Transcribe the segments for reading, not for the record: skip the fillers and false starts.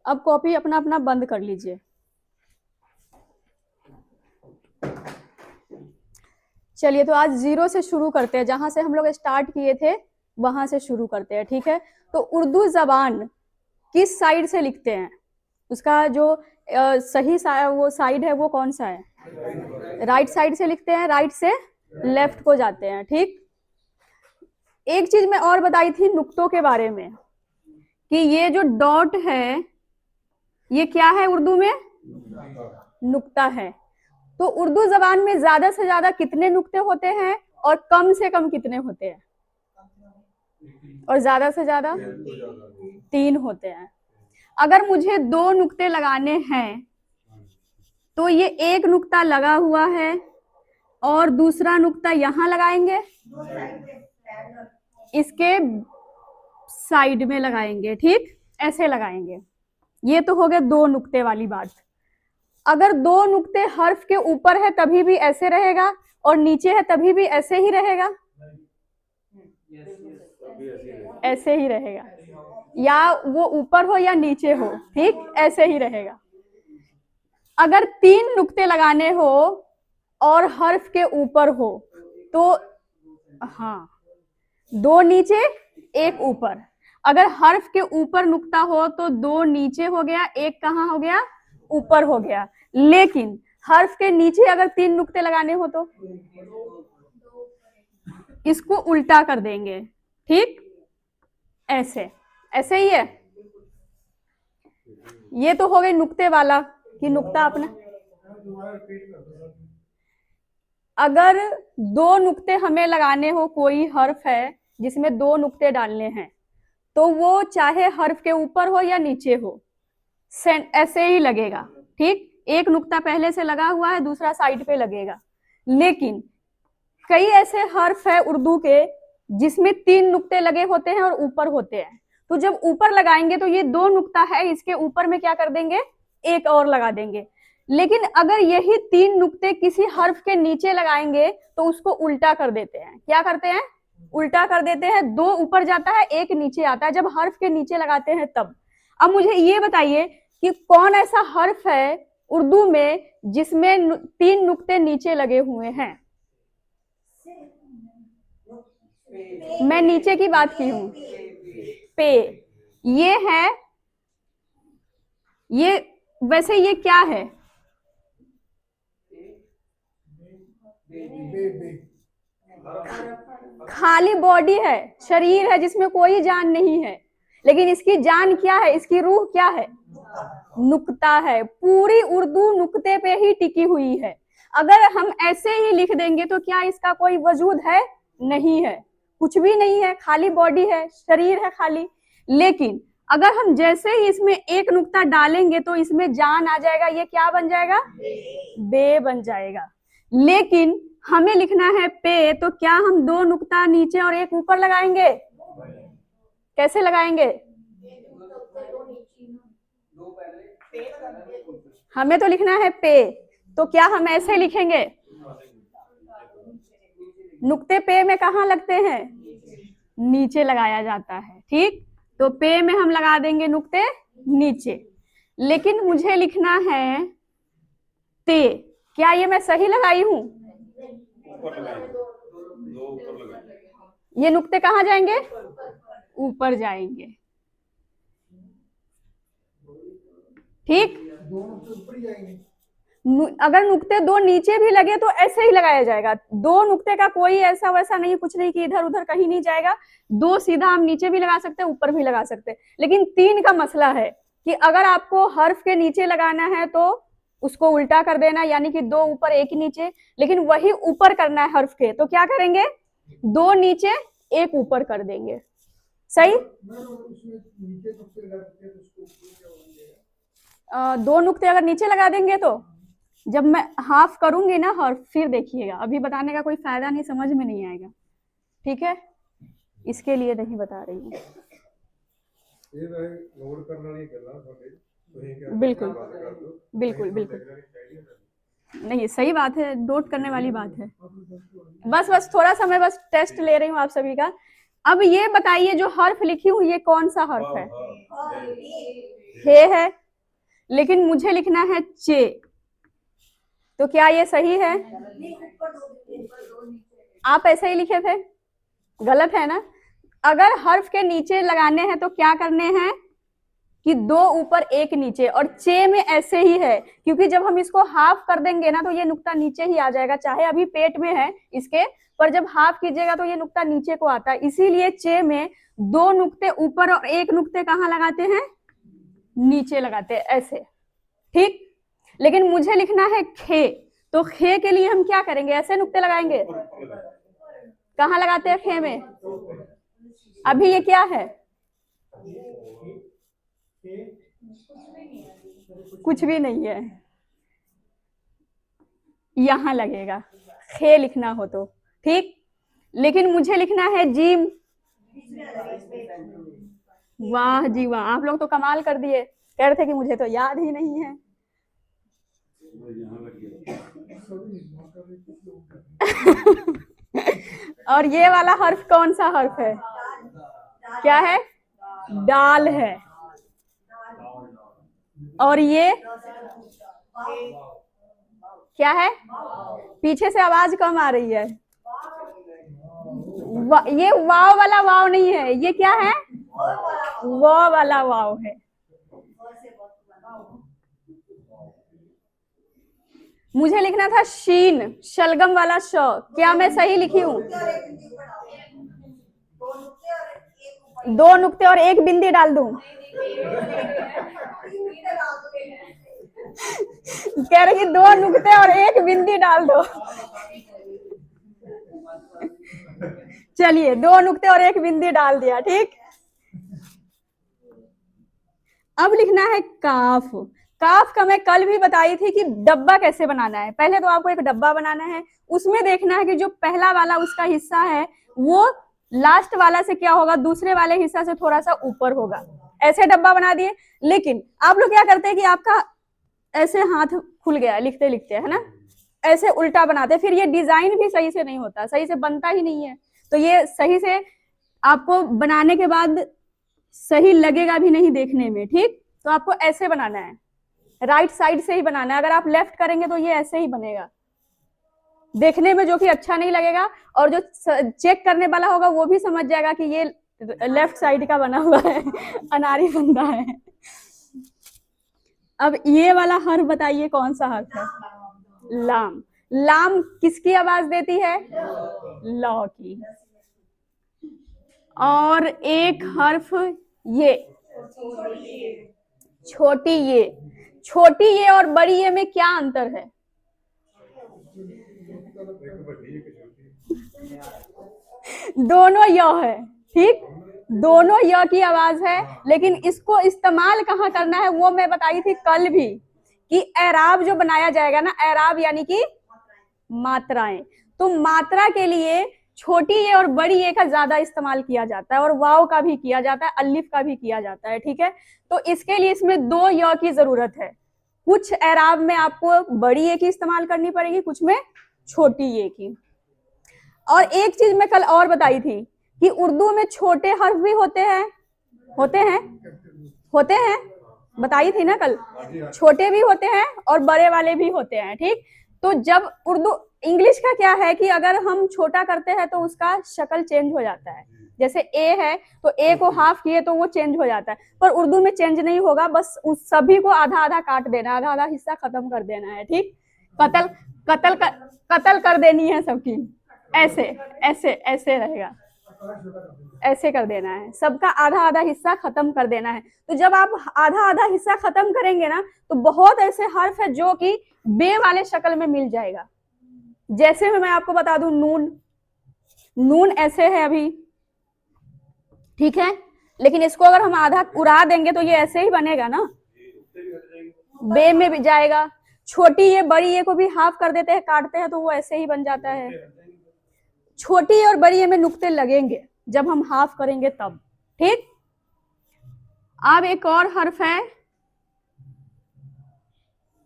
अब कॉपी अपना अपना बंद कर लीजिए। चलिए, तो आज 0 से शुरू करते हैं, जहां से हम लोग स्टार्ट किए थे वहां से शुरू करते हैं, ठीक है। तो उर्दू जबान किस साइड से लिखते हैं, उसका जो सही वो साइड है वो कौन सा है? राइट साइड से लिखते हैं, राइट से लेफ्ट को जाते हैं, ठीक। एक चीज मैं और बताई थी नुक्तों के बारे में, कि ये जो डॉट है ये क्या है उर्दू में? नुक्ता है। तो उर्दू जबान में ज्यादा से ज्यादा कितने नुक्ते होते हैं और कम से कम कितने होते हैं? और ज्यादा से ज्यादा 3 होते हैं। अगर मुझे 2 नुक्ते लगाने हैं तो ये एक नुक्ता लगा हुआ है और दूसरा नुक्ता यहां लगाएंगे, इसके साइड में लगाएंगे, ठीक, ऐसे लगाएंगे। ये तो हो गया 2 नुक्ते वाली बात। अगर 2 नुक्ते हर्फ के ऊपर है तभी भी ऐसे रहेगा और नीचे है तभी भी ऐसे ही रहेगा, ऐसे ही रहेगा, या वो ऊपर हो या नीचे हो, ठीक, ऐसे ही रहेगा। अगर 3 नुक्ते लगाने हो और हर्फ के ऊपर हो तो हाँ, 2 नीचे 1 ऊपर। अगर हर्फ के ऊपर नुक्ता हो तो 2 नीचे हो गया, 1 कहाँ हो गया? ऊपर हो गया। लेकिन हर्फ के नीचे अगर 3 नुक्ते लगाने हो तो इसको उल्टा कर देंगे, ठीक, ऐसे, ऐसे ही है। ये तो हो गई नुक्ते वाला कि नुक्ता अपना। अगर 2 नुक्ते हमें लगाने हो, कोई हर्फ है जिसमें 2 नुक्ते डालने हैं, तो वो चाहे हर्फ के ऊपर हो या नीचे हो ऐसे ही लगेगा, ठीक। एक नुक्ता पहले से लगा हुआ है, दूसरा साइड पे लगेगा। लेकिन कई ऐसे हर्फ है उर्दू के जिसमें 3 नुक्ते लगे होते हैं और ऊपर होते हैं, तो जब ऊपर लगाएंगे तो ये 2 नुक्ता है, इसके ऊपर में क्या कर देंगे? 1 और लगा देंगे। लेकिन अगर यही 3 नुक्ते किसी हर्फ के नीचे लगाएंगे तो उसको उल्टा कर देते हैं। क्या करते हैं? उल्टा कर देते हैं। 2 ऊपर जाता है, 1 नीचे आता है, जब हर्फ के नीचे लगाते हैं तब। अब मुझे ये बताइए कि कौन ऐसा हर्फ है उर्दू में जिसमें 3 नुक्ते नीचे लगे हुए हैं? मैं नीचे की बात की हूं, पे। ये है, ये वैसे ये क्या है? खाली बॉडी है, शरीर है जिसमें कोई जान नहीं है, लेकिन इसकी जान क्या है? इसकी रूह क्या है? नुक्ता है। पूरी उर्दू नुक्ते पे ही टिकी हुई है। अगर हम ऐसे ही लिख देंगे तो क्या इसका कोई वजूद है? नहीं है, कुछ भी नहीं है, खाली बॉडी है, शरीर है खाली। लेकिन अगर हम जैसे ही इसमें 1 नुक्ता डालेंगे तो इसमें जान आ जाएगा। ये क्या बन जाएगा? बे बन जाएगा। लेकिन हमें लिखना है पे, तो क्या हम 2 नुक्ता नीचे और 1 ऊपर लगाएंगे? कैसे लगाएंगे? हमें तो लिखना है पे, तो क्या हम ऐसे लिखेंगे? नुक्ते पे में कहाँ लगते हैं? नीचे लगाया जाता है, ठीक। तो पे में हम लगा देंगे नुक्ते नीचे। लेकिन मुझे लिखना है ते, क्या ये मैं सही लगाई हूं? ये नुक्ते कहाँ जाएंगे? ऊपर जाएंगे, ठीक। अगर नुक्ते 2 नीचे भी लगे तो ऐसे ही लगाया जाएगा। 2 नुक्ते का कोई ऐसा वैसा नहीं, कुछ नहीं कि इधर उधर कहीं नहीं जाएगा। 2 सीधा हम नीचे भी लगा सकते हैं, ऊपर भी लगा सकते हैं। लेकिन 3 का मसला है कि अगर आपको हर्फ के नीचे लगाना है तो उसको उल्टा कर देना, यानी कि 2 ऊपर 1 नीचे। लेकिन वही ऊपर करना है हर्फ के, तो क्या करेंगे? 2 नीचे 1 ऊपर कर देंगे, सही। 2 नुक्ते अगर नीचे लगा देंगे तो जब मैं हाफ करूंगी ना हर्फ, फिर देखिएगा, अभी बताने का कोई फायदा नहीं, समझ में नहीं आएगा, ठीक है। इसके लिए नहीं बता रही हूँ। बिल्कुल बिल्कुल बिल्कुल, नहीं सही बात है, नोट करने वाली बात है। बस बस थोड़ा सा मैं बस टेस्ट ले रही हूँ आप सभी का। अब ये बताइए जो हर्फ लिखी हूँ ये कौन सा हर्फ है? हे है, लेकिन मुझे लिखना है चे, तो क्या ये सही है? आप ऐसे ही लिखे थे, गलत है ना। अगर हर्फ के नीचे लगाने हैं तो क्या करने हैं कि दो ऊपर एक नीचे, और चे में ऐसे ही है, क्योंकि जब हम इसको हाफ कर देंगे ना तो ये नुक्ता नीचे ही आ जाएगा, चाहे अभी पेट में है इसके, पर जब हाफ कीजिएगा तो ये नुक्ता नीचे को आता है। इसीलिए चे में दो नुक्ते ऊपर और एक नुक्ते कहाँ लगाते हैं? नीचे लगाते हैं, ऐसे, ठीक। लेकिन मुझे लिखना है खे, तो खे के लिए हम क्या करेंगे? ऐसे नुक्ते लगाएंगे। कहाँ लगाते हैं खे में? अभी ये क्या है? कुछ भी नहीं है, यहां लगेगा खे लिखना हो तो, ठीक। लेकिन मुझे लिखना है जीम। वाह जी वाह, आप लोग तो कमाल कर दिए, कह रहे थे कि मुझे तो याद ही नहीं है। और ये वाला हर्फ कौन सा हर्फ है? क्या है? डाल है। और ये क्या है? पीछे से आवाज कम आ रही है। ये वाव वाला वाव नहीं है, ये क्या है? वो वाला वाव है। मुझे लिखना था शीन, शलगम वाला श, क्या मैं सही लिखी हूँ? दो नुक्ते और एक बिंदी डाल दूं? कह रही दो नुक्ते और एक बिंदी डाल दो। चलिए, दो नुक्ते और एक बिंदी डाल दिया, ठीक। अब लिखना है काफ। काफ का मैं कल भी बताई थी कि डब्बा कैसे बनाना है। पहले तो आपको एक डब्बा बनाना है, उसमें देखना है कि जो पहला वाला उसका हिस्सा है वो लास्ट वाला से क्या होगा, दूसरे वाले हिस्सा से थोड़ा सा ऊपर होगा। ऐसे डब्बा बना दिए। लेकिन आप लोग क्या करते हैं कि आपका ऐसे हाथ खुल गया लिखते लिखते, है ना, ऐसे उल्टा बनाते, फिर ये डिजाइन भी सही से नहीं होता, सही से बनता ही नहीं है। तो ये सही से आपको बनाने के बाद सही लगेगा भी नहीं देखने में, ठीक। तो आपको ऐसे बनाना है, राइट साइड से ही बनाना है। अगर आप लेफ्ट करेंगे तो ये ऐसे ही बनेगा देखने में, जो कि अच्छा नहीं लगेगा, और जो चेक करने वाला होगा वो भी समझ जाएगा कि ये लेफ्ट साइड का बना हुआ है, अनारी बंदा है। अब ये वाला हर्फ बताइए कौन सा हर्फ है? लाम। लाम किसकी आवाज देती है? लॉ की। और एक हर्फ ये, छोटी ये। छोटी ये और बड़ी ये में क्या अंतर है? दोनों य है, ठीक, दोनों य की आवाज है। लेकिन इसको इस्तेमाल कहाँ करना है वो मैं बताई थी कल भी, कि एराब जो बनाया जाएगा ना, एराब यानी कि मात्राएं, तो मात्रा के लिए छोटी ए और बड़ी ए का ज्यादा इस्तेमाल किया जाता है, और वाव का भी किया जाता है, अलिफ का भी किया जाता है, ठीक है। तो इसके लिए इसमें दो य की जरूरत है। कुछ एराब में आपको बड़ी ए की इस्तेमाल करनी पड़ेगी, कुछ में छोटी ए की। और एक चीज मैं कल और बताई थी कि उर्दू में छोटे हर्फ भी होते हैं, होते हैं, होते हैं, बताई थी ना कल, छोटे भी होते हैं और बड़े वाले भी होते हैं, ठीक। तो जब उर्दू, इंग्लिश का क्या है कि अगर हम छोटा करते हैं तो उसका शक्ल चेंज हो जाता है, जैसे ए है तो ए को हाफ किए तो वो चेंज हो जाता है, पर उर्दू में चेंज नहीं होगा, बस उस सभी को आधा आधा काट देना, आधा आधा हिस्सा खत्म कर देना है, ठीक। कत्ल कत्ल कर, कत्ल कर देनी है सबकी, ऐसे ऐसे ऐसे रहेगा, ऐसे कर देना है, सबका आधा आधा हिस्सा खत्म कर देना है। तो जब आप आधा आधा हिस्सा खत्म करेंगे ना तो बहुत ऐसे हर्फ है जो कि बे वाले शक्ल में मिल जाएगा। जैसे मैं आपको बता दूं, नून, नून ऐसे है अभी, ठीक है, लेकिन इसको अगर हम आधा उड़ा देंगे तो ये ऐसे ही बनेगा ना, बे में भी जाएगा। छोटी ये बड़ी ये को भी हाफ कर देते हैं, काटते हैं तो वो ऐसे ही बन जाता है। छोटी और बड़ी में नुक्ते लगेंगे जब हम हाफ करेंगे तब, ठीक। अब एक और हर्फ है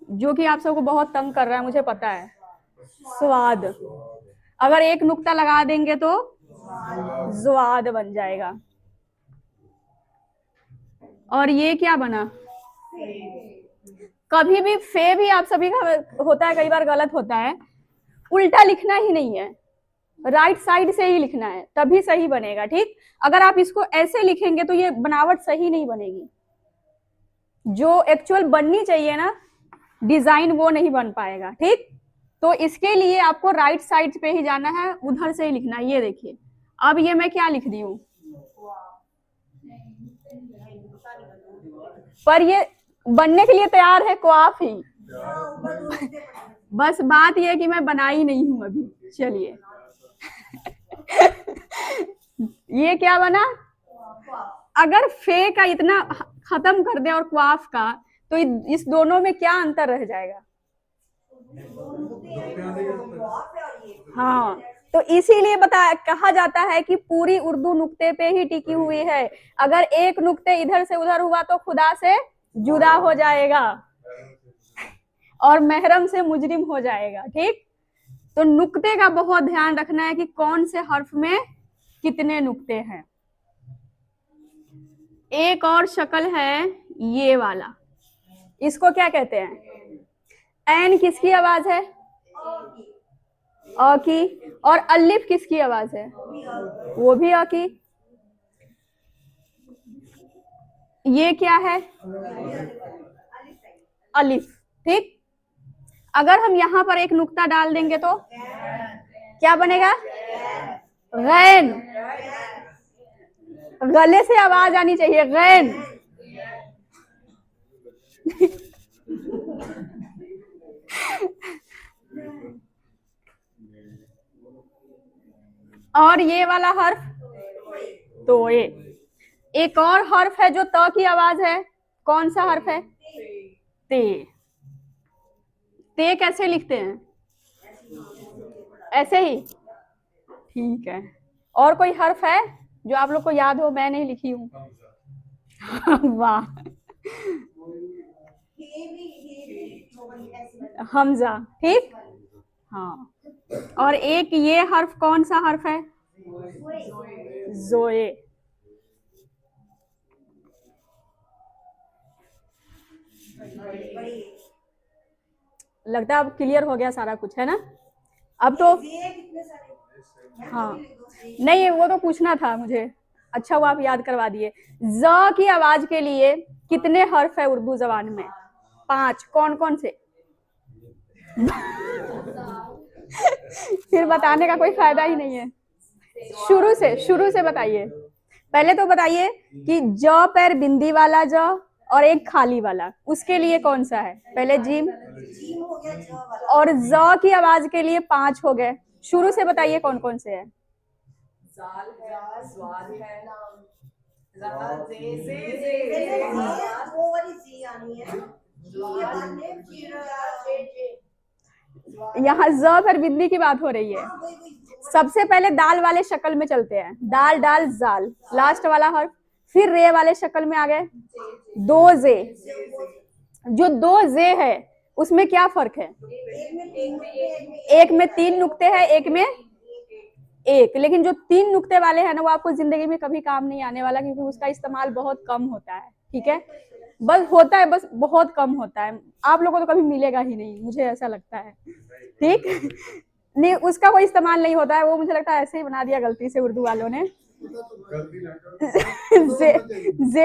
जो कि आप सबको बहुत तंग कर रहा है, मुझे पता है, स्वाद। अगर एक नुक्ता लगा देंगे तो ज्वाद बन जाएगा। और ये क्या बना? कभी भी फे भी आप सभी का होता है, कई बार गलत होता है, उल्टा लिखना ही नहीं है, राइट साइड से ही लिखना है, तभी सही बनेगा। ठीक, अगर आप इसको ऐसे लिखेंगे तो ये बनावट सही नहीं बनेगी, जो एक्चुअल बननी चाहिए ना डिजाइन वो नहीं बन पाएगा। ठीक, तो इसके लिए आपको राइट साइड पे ही जाना है, उधर से ही लिखना है। ये देखिए, अब ये मैं क्या लिख दी हूँ, पर ये बनने के लिए तैयार है, क्वाफ ही। बस बात ये है कि मैं बनाई नहीं हूं अभी। चलिए ये क्या बना, अगर फे का इतना खत्म कर दे और क्वाफ का, तो इस दोनों में क्या अंतर रह जाएगा। हाँ, तो इसीलिए कहा जाता है कि पूरी उर्दू नुक्ते पे ही टिकी हुई है। अगर एक नुक्ते इधर से उधर हुआ तो खुदा से जुदा हो जाएगा और महरम से मुजरिम हो जाएगा। ठीक, तो नुक्ते का बहुत ध्यान रखना है कि कौन से हर्फ में कितने नुक्ते हैं। एक और शक्ल है ये वाला, इसको क्या कहते हैं, ऐन किसकी आवाज है, अ की, और अलिफ किसकी आवाज है, वो भी अ की। ये क्या है, अलिफ। ठीक, अगर हम यहां पर एक नुक्ता डाल देंगे तो क्या बनेगा, गैन। गले से आवाज आनी चाहिए, गैन। और ये वाला हर्फ तोए। एक और हर्फ है जो त की आवाज है, कौन सा हर्फ है, ते। ते कैसे लिखते हैं, ऐसे ही। ठीक है, और कोई हर्फ है जो आप लोग को याद हो, मैं नहीं लिखी हूँ। वाह, हमजा। ठीक, हाँ, और एक ये हर्फ कौन सा हर्फ है, जोए। लगता है अब क्लियर हो गया सारा कुछ, है ना। अब तो हाँ, नहीं वो तो पूछना था मुझे, अच्छा वो आप याद करवा दिए। ज की आवाज के लिए कितने हर्फ है उर्दू जबान में, 5। कौन कौन से। फिर बताने का कोई फायदा ही नहीं है, शुरू से बताइए। पहले तो बताइए कि ज पैर बिंदी वाला ज और एक खाली वाला, उसके लिए कौन सा है, पहले जीम हो गया, और ज की आवाज के लिए 5 हो गए। शुरू से बताइए कौन कौन से है। यहाँ ज पर बिंदी की बात हो रही है। सबसे पहले दाल वाले शक्ल में चलते हैं, दाल डाल जाल, लास्ट वाला हर्फ। फिर रे वाले शक्ल में आ गए 2 जे। जो 2 जे है उसमें क्या फर्क है, एक में 3 नुक्ते हैं, एक में 1। लेकिन जो 3 नुक्ते वाले हैं ना, वो आपको जिंदगी में कभी काम नहीं आने वाला, क्योंकि उसका इस्तेमाल बहुत कम होता है। ठीक है, बस होता है, बस बहुत कम होता है, आप लोगों को तो कभी मिलेगा ही नहीं, मुझे ऐसा लगता है। ठीक, नहीं उसका कोई इस्तेमाल नहीं होता है, वो मुझे लगता है ऐसे ही बना दिया गलती से उर्दू वालों ने।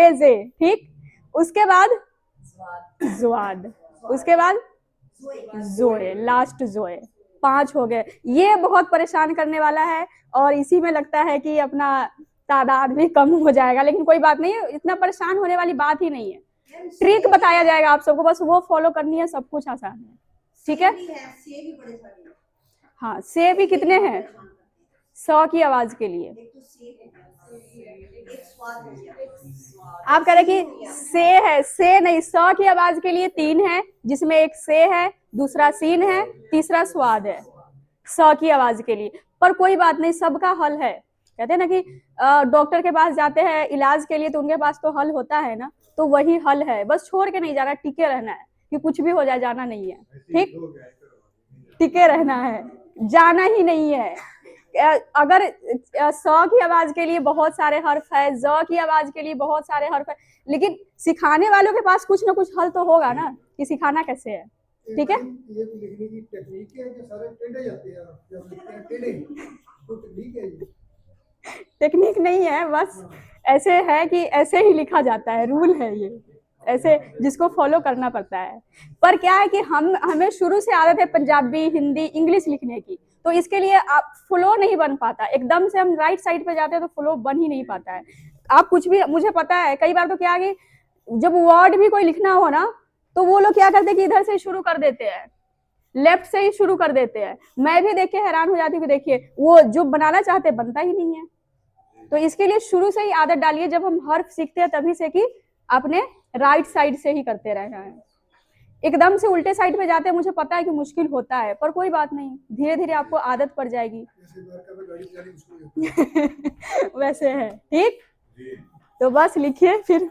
जे। ठीक, उसके बाद जुआद, उसके बाद जोए, लास्ट जोए। 5 हो गए। ये बहुत परेशान करने वाला है और इसी में लगता है कि अपना तादाद भी कम हो जाएगा, लेकिन कोई बात नहीं है, इतना परेशान होने वाली बात ही नहीं है। ट्रिक बताया जाएगा आप सबको, बस वो फॉलो करनी है, सब कुछ आसान है। ठीक है, हाँ, से भी कितने हैं, 100 की आवाज के लिए। आप कह रहे कि से है, से नहीं, 100 की आवाज के लिए 3 है, जिसमें एक से है, दूसरा सीन है, तीसरा स्वाद है 100 की आवाज के लिए। पर कोई बात नहीं, सबका हल है। कहते हैं ना कि डॉक्टर के पास जाते हैं इलाज के लिए तो उनके पास तो हल होता है ना, तो वही हल है, बस छोड़ के नहीं जाना, टिके रहना है, कि कुछ भी हो जाए जाना नहीं है। ठीक, टिके रहना है, जाना ही नहीं है। अगर स की आवाज के लिए बहुत सारे हर्फ है, ज की आवाज के लिए बहुत सारे हर्फ है, लेकिन सिखाने वालों के पास कुछ ना कुछ हल तो होगा ना कि सिखाना कैसे है। ठीक है, ये तो लिखने की टेक्निक है कि सारे टेढ़े जाते हैं, जब लिखते हैं टेढ़े, तो टेक्निक है ये। टेक्निक नहीं है, बस ऐसे है कि ऐसे ही लिखा जाता है, रूल है ये, ऐसे जिसको फॉलो करना पड़ता है। पर क्या है कि हमें शुरू से आदत है पंजाबी, हिंदी, इंग्लिश लिखने की, तो इसके लिए आप फ्लो नहीं बन पाता, एकदम से हम राइट साइड पे जाते हैं तो फ्लो बन ही नहीं पाता है। आप कुछ भी, मुझे पता है कई बार तो क्या है कि जब वर्ड भी कोई लिखना हो ना, तो वो लोग क्या करते हैं कि इधर से शुरू कर देते हैं, लेफ्ट से ही शुरू कर देते हैं। मैं भी देख के हैरान हो जाती हूँ, देखिए वो जो बनाना चाहते बनता ही नहीं है। तो इसके लिए शुरू से ही आदत डालिए, जब हम हर्फ सीखते हैं तभी से, कि अपने राइट साइड से ही करते रहना है। एकदम से उल्टे साइड पे जाते हैं, मुझे पता है कि मुश्किल होता है, पर कोई बात नहीं, धीरे धीरे आपको आदत पड़ जाएगी। वैसे है, ठीक। तो बस लिखिए फिर।